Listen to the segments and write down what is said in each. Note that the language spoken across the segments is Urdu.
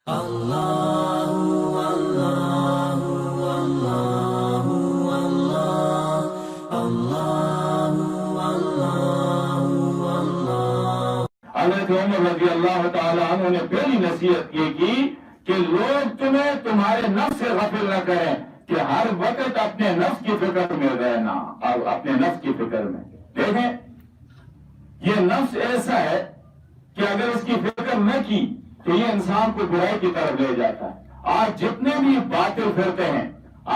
حضرت عمر رضی اللہ تعالیٰ عنہ نے پہلی نصیحت یہ کی کہ لوگ تمہیں تمہارے نفس سے غافل نہ کریں کہ ہر وقت اپنے نفس کی فکر میں رہنا اور اپنے نفس کی فکر میں دیکھیں یہ نفس ایسا ہے کہ اگر اس کی فکر نہ کی تو یہ انسان کو برائی کی طرف لے جاتا ہے۔ آج جتنے بھی باطل پھرتے ہیں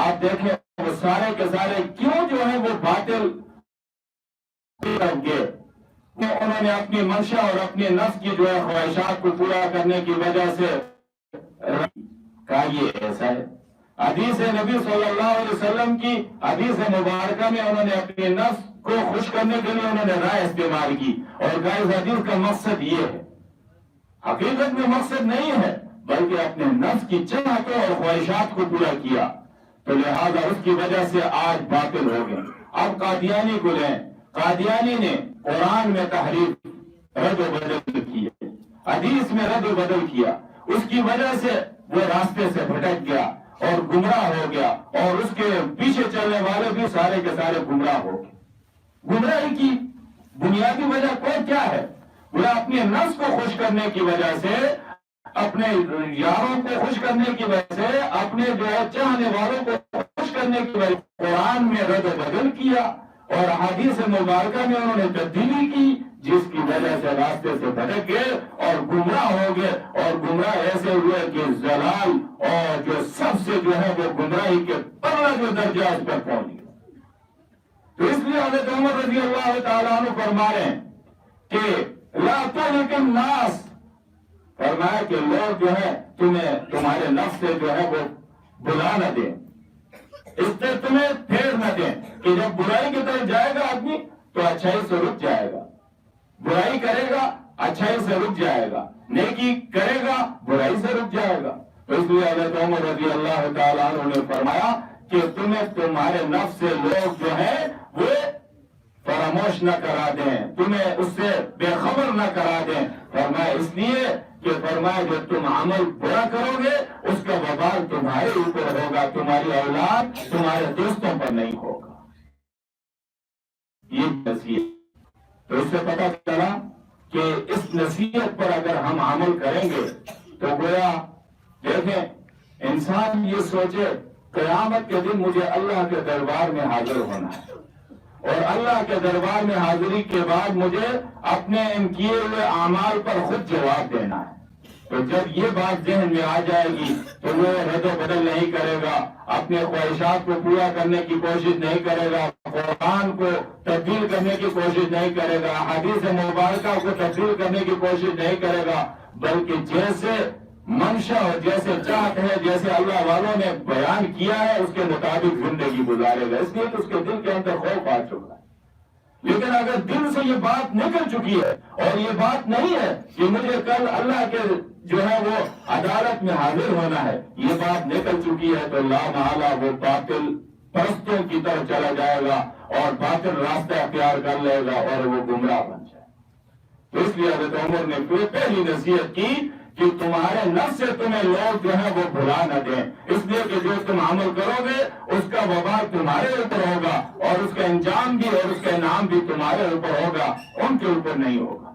آپ دیکھیں وہ سارے کے سارے کیوں جو ہے وہ باطل گئے، انہوں نے اپنی منشا اور اپنے نفس کی جو ہے خواہشات کو پورا کرنے کی وجہ سے کہا یہ ایسا ہے۔ حدیث نبی صلی اللہ علیہ وسلم کی حدیث مبارکہ میں انہوں نے اپنے نفس کو خوش کرنے کے لیے انہوں نے رائے استعمال کی اور کہا اس حدیث کا مقصد یہ ہے، حقیقت میں مقصد نہیں ہے بلکہ اپنے نفس کی چاہتوں اور خواہشات کو پورا کیا، تو لہذا اس کی وجہ سے آج باطل ہو گئے۔ اب قادیانی کو لیں، قادیانی نے قرآن میں تحریف رد و بدل کی، حدیث میں رد و بدل کیا، اس کی وجہ سے وہ راستے سے بھٹک گیا اور گمراہ ہو گیا اور اس کے پیچھے چلنے والے بھی سارے کے سارے گمراہ ہو گئے۔ گمراہی کی بنیادی وجہ کوئی کیا ہے؟ وہ اپنے نفس کو خوش کرنے کی وجہ سے، اپنے یاروں کو خوش کرنے کی وجہ سے، اپنے جو ہے چاہنے والوں کو خوش کرنے کی وجہ سے قرآن میں رد و بدل کیا اور حدیث مبارکہ میں انہوں نے تبدیلی کی، جس کی وجہ سے راستے سے بھٹک گئے اور گمراہ ہو گئے، اور گمراہ ایسے ہوئے کہ ضلال اور جو سب سے جو ہے وہ گمراہی کے پرلا جو درجہ اس پر پہنچ گئے۔ تو اس لیے حضرت عمر رضی اللہ تعالیٰ عنہ فرما رہے ہیں کہ لا تهلك الناس، فرمایا کہ لوگ جو ہے تمہیں تمہارے نفس سے جو ہے وہ بلا نہ دیں، اس سے تمہیں پھیر نہ دیں کہ جب برائی کی طرف جائے گا آدمی تو اچھائی سے رک جائے گا، برائی کرے گا اچھائی سے رک جائے گا، نیکی کرے گا برائی سے رک جائے گا۔ تو اس لیے حضرت عمر رضی اللہ تعالیٰ عنہ نے فرمایا کہ تمہیں تمہارے نفس سے لوگ جو ہیں وہ فراموش نہ کرا دیں، تمہیں اس سے بے خبر نہ کرا دیں، فرمایا اس لیے کہ فرمایا جو تم عمل برا کرو گے اس کا وبال تمہارے اوپر ہوگا، تمہاری اولاد تمہارے دوستوں پر نہیں ہوگا۔ یہ نصیحت، تو اس سے پتہ چلا کہ اس نصیحت پر اگر ہم عمل کریں گے تو گویا دیکھیں انسان یہ سوچے قیامت کے دن مجھے اللہ کے دربار میں حاضر ہونا ہے اور اللہ کے دربار میں حاضری کے بعد مجھے اپنے ان کیے ہوئے اعمال پر خود جواب دینا ہے۔ تو جب یہ بات ذہن میں آ جائے گی تو وہ رد و بدل نہیں کرے گا، اپنے خواہشات کو پورا کرنے کی کوشش نہیں کرے گا، قرآن کو تبدیل کرنے کی کوشش نہیں کرے گا، حدیث مبارکہ کو تبدیل کرنے کی کوشش نہیں کرے گا، بلکہ جیسے منشا اور جیسے چاہت ہے، جیسے اللہ والوں نے بیان کیا ہے اس کے مطابق زندگی گزارے گا۔ اس لیے تو اس کے دل کے اندر خوف آ چکا ہے۔ لیکن اگر دل سے یہ بات نکل چکی ہے اور یہ بات نہیں ہے کہ مجھے کل اللہ کے جو ہے وہ عدالت میں حاضر ہونا ہے، یہ بات نکل چکی ہے تو لا محالہ وہ باطل پرستوں کی طرف چلا جائے گا اور باطل راستہ اختیار کر لے گا اور وہ گمراہ بن جائے۔ تو اس لیے حضرت عمر نے پہلی نصیحت کی کہ تمہارے نفس سے تمہیں لوگ جو ہے وہ بھلا نہ دیں، اس لیے کہ جو تم عمل کرو گے اس کا وبال تمہارے اوپر ہوگا اور اس کا انجام بھی اور اس کا انعام بھی تمہارے اوپر ہوگا، ان کے اوپر نہیں ہوگا۔